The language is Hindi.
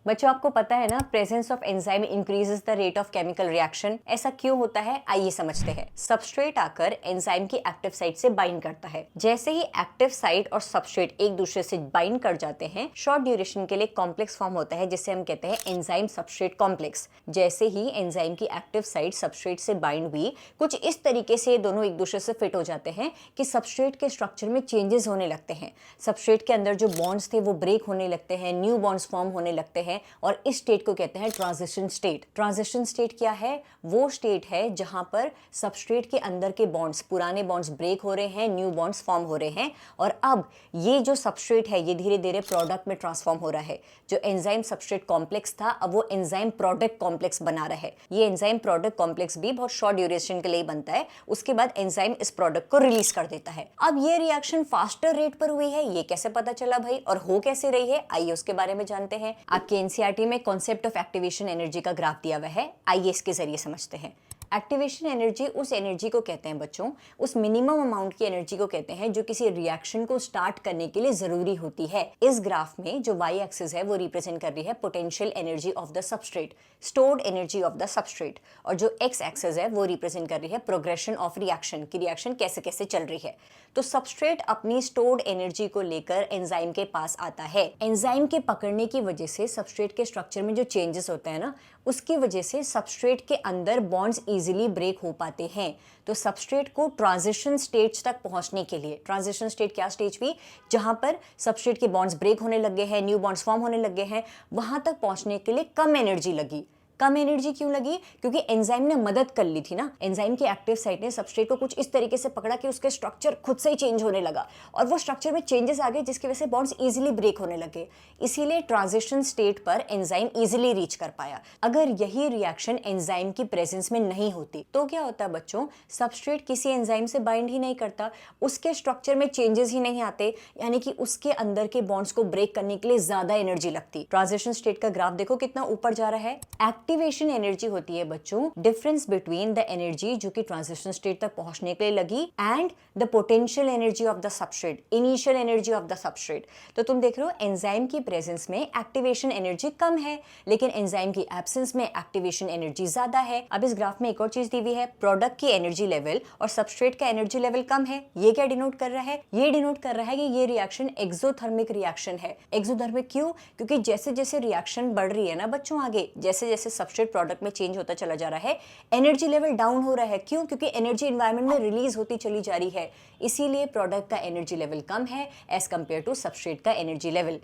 बच्चों आपको पता है ना, presence of enzyme increases the rate of chemical reaction. ऐसा क्यों होता है, आइए समझते हैं। सबस्ट्रेट आकर एंजाइम की एक्टिव साइट से बाइंड करता है। जैसे ही एक्टिव साइट और सबस्ट्रेट एक दूसरे से बाइंड कर जाते हैं, शॉर्ट ड्यूरेशन के लिए कॉम्प्लेक्स फॉर्म होता है जिसे हम कहते हैं एंजाइम सबस्ट्रेट कॉम्प्लेक्स। जैसे ही एंजाइम की एक्टिव साइट सबस्ट्रेट से बाइंड हुई, कुछ इस तरीके से दोनों एक दूसरे से फिट हो जाते हैं कि सबस्ट्रेट के स्ट्रक्चर में चेंजेस होने लगते हैं। सबस्ट्रेट के अंदर जो बॉन्ड्स थे वो ब्रेक होने लगते हैं, न्यू बॉन्ड्स फॉर्म होने लगते हैं और इस स्टेट को कहते हैं ट्रांजिशन स्टेट। ट्रांजिशन स्टेट क्या है? वो स्टेट है जहां पर सबस्ट्रेट के अंदर के बॉन्ड्स, पुराने बॉन्ड्स ब्रेक हो रहे हैं, न्यू बॉन्ड्स फॉर्म हो रहे हैं और अब ये जो सबस्ट्रेट है ये धीरे धीरे प्रोडक्ट में ट्रांसफॉर्म हो रहा है। जो एंजाइम सबस्ट्रेट कॉम्प्लेक्स था अब वो एंजाइम प्रोडक्ट कॉम्प्लेक्स बना रहा है। ये एंजाइम प्रोडक्ट कॉम्प्लेक्स भी बहुत शॉर्ट ड्यूरेशन के लिए बनता है, उसके बाद एंजाइम इस प्रोडक्ट को रिलीज कर देता है। अब ये रिएक्शन फास्टर रेट पर हुई है, ये कैसे पता चला भाई, और हो कैसे रही है, आइए उसके बारे में जानते हैं। आपके एनसीईआरटी में कॉन्सेप्ट ऑफ एक्टिवेशन एनर्जी का ग्राफ दिया हुआ है, आइए इसके जरिए समझते हैं। एक्टिवेशन एनर्जी उस एनर्जी को कहते हैं बच्चों, उस मिनिमम अमाउंट की एनर्जी को कहते हैं जो किसी रिएक्शन को स्टार्ट करने के लिए जरूरी होती है। इस ग्राफ में जो वाई एक्सिस है वो रिप्रेजेंट कर रही है potential energy of the substrate, stored energy of the substrate, और जो एक्स एक्सिस है वो रिप्रेजेंट कर रही है प्रोग्रेशन ऑफ रिएक्शन, की रिएक्शन कैसे कैसे चल रही है। तो सबस्ट्रेट अपनी स्टोर्ड एनर्जी को लेकर एंजाइम के पास आता है। एंजाइम के पकड़ने की वजह से सबस्ट्रेट के स्ट्रक्चर में जो चेंजेस होते हैं ना, उसकी वजह से सबस्ट्रेट के अंदर बॉन्ड्स इजीली ब्रेक हो पाते हैं। तो सबस्ट्रेट को ट्रांजिशन स्टेज तक पहुंचने के लिए, ट्रांजिशन स्टेट क्या स्टेज हुई, जहां पर सबस्ट्रेट के बॉन्ड्स ब्रेक होने लगे हैं, न्यू बॉन्ड्स फॉर्म होने लगे हैं, वहां तक पहुंचने के लिए कम एनर्जी लगी। कम एनर्जी क्यों लगी? क्योंकि एंजाइम ने मदद कर ली थी ना। एंजाइम की एक्टिव साइट ने सबस्ट्रेट को कुछ इस तरीके से पकड़ा कि उसके स्ट्रक्चर खुद से ही चेंज होने लगा और वो स्ट्रक्चर में चेंजेस आ गए जिसकी वजह से बॉन्ड्स इजीली ब्रेक होने लगे। इसीलिए ट्रांजिशन स्टेट पर एंजाइम इजीली रीच कर पाया। अगर यही रिएक्शन एंजाइम की प्रेजेंस में नहीं होती तो क्या होता बच्चों, सबस्ट्रेट किसी एंजाइम से बाइंड ही नहीं करता, उसके स्ट्रक्चर में चेंजेस ही नहीं आते, यानी कि उसके अंदर के बॉन्ड्स को ब्रेक करने के लिए ज्यादा एनर्जी लगती। ट्रांजिशन स्टेट का ग्राफ देखो कितना ऊपर जा रहा है। एक्टिवेशन एनर्जी होती है बच्चों डिफरेंस बिटवीन द एनर्जी जो कि ट्रांजिशन स्टेट तक पहुंचने के लिए लगी and the potential energy of the substrate, initial energy of the substrate. तो तुम देख रहे हो एंजाइम की प्रेजेंस में एक्टिवेशन एनर्जी कम है, लेकिन एंजाइम की एब्सेंस में एक्टिवेशन एनर्जी ज्यादा है। अब इस ग्राफ में एक और चीज दी हुई है, प्रोडक्ट की एनर्जी लेवल और सबस्ट्रेट का एनर्जी लेवल कम है। ये क्या डिनोट कर रहा है? ये डिनोट कर रहा है कि ये रिएक्शन एक्सोथर्मिक रिएक्शन है। एक्सोथर्मिक क्यों? क्योंकि जैसे जैसे रिएक्शन बढ़ रही है ना बच्चों, आगे जैसे जैसे सबस्ट्रेट प्रोडक्ट में चेंज होता चला जा रहा है, एनर्जी लेवल डाउन हो रहा है। क्यों? क्योंकि एनर्जी एनवायरनमेंट में रिलीज होती चली जा रही है, इसीलिए प्रोडक्ट का एनर्जी लेवल कम है एज कंपेयर टू सबस्ट्रेट का एनर्जी लेवल।